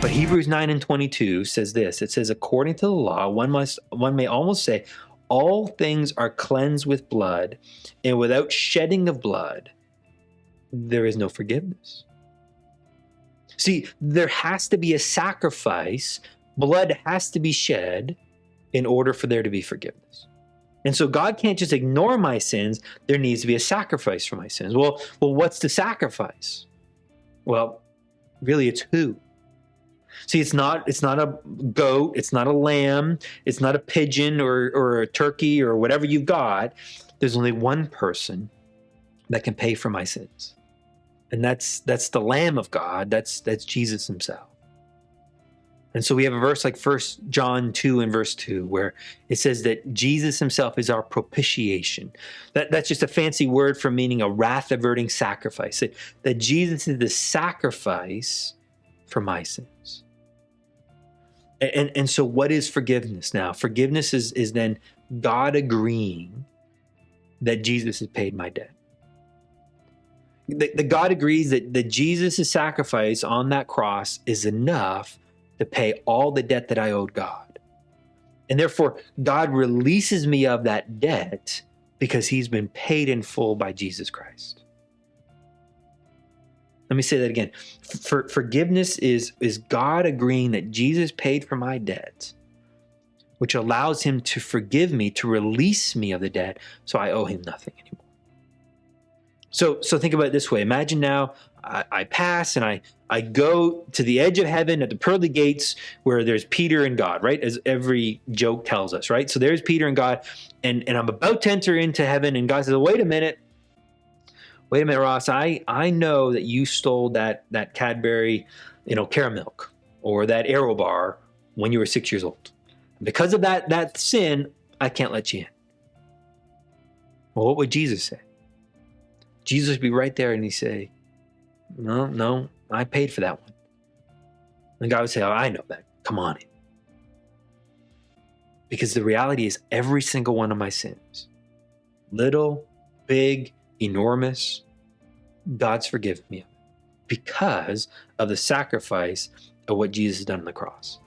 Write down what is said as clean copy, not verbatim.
But Hebrews 9:22 says this. It says, according to the law, one may almost say, all things are cleansed with blood, and without shedding of blood, there is no forgiveness. See, there has to be a sacrifice. Blood has to be shed in order for there to be forgiveness. And so God can't just ignore my sins. There needs to be a sacrifice for my sins. Well, what's the sacrifice? Well, really, it's who? See, it's not a goat, it's not a lamb, it's not a pigeon or a turkey or whatever you've got. There's only one person that can pay for my sins. And that's the Lamb of God. That's Jesus himself. And so we have a verse like 1 John 2 and verse 2, where it says that Jesus himself is our propitiation. That's just a fancy word for meaning a wrath-averting sacrifice. That Jesus is the sacrifice for my sins. And so what is forgiveness now? Forgiveness is then God agreeing that Jesus has paid my debt. The God agrees that Jesus' sacrifice on that cross is enough to pay all the debt that I owed God. And therefore, God releases me of that debt because he's been paid in full by Jesus Christ. Let me say that again. Forgiveness is God agreeing that Jesus paid for my debt, which allows him to forgive me, to release me of the debt, so I owe him nothing anymore. So think about it this way. Imagine now I pass and I go to the edge of heaven at the pearly gates where there's Peter and God, right? As every joke tells us, right? So there's Peter and God, and I'm about to enter into heaven, and God says, wait a minute, Ross, I know that you stole that Cadbury, Caramilk, or that Aero bar when you were 6 years old. Because of that sin, I can't let you in. Well, what would Jesus say? Jesus would be right there and he'd say, no, I paid for that one. And God would say, oh, I know that. Come on in. Because the reality is every single one of my sins, little, big, enormous, God's forgiven me because of the sacrifice of what Jesus has done on the cross.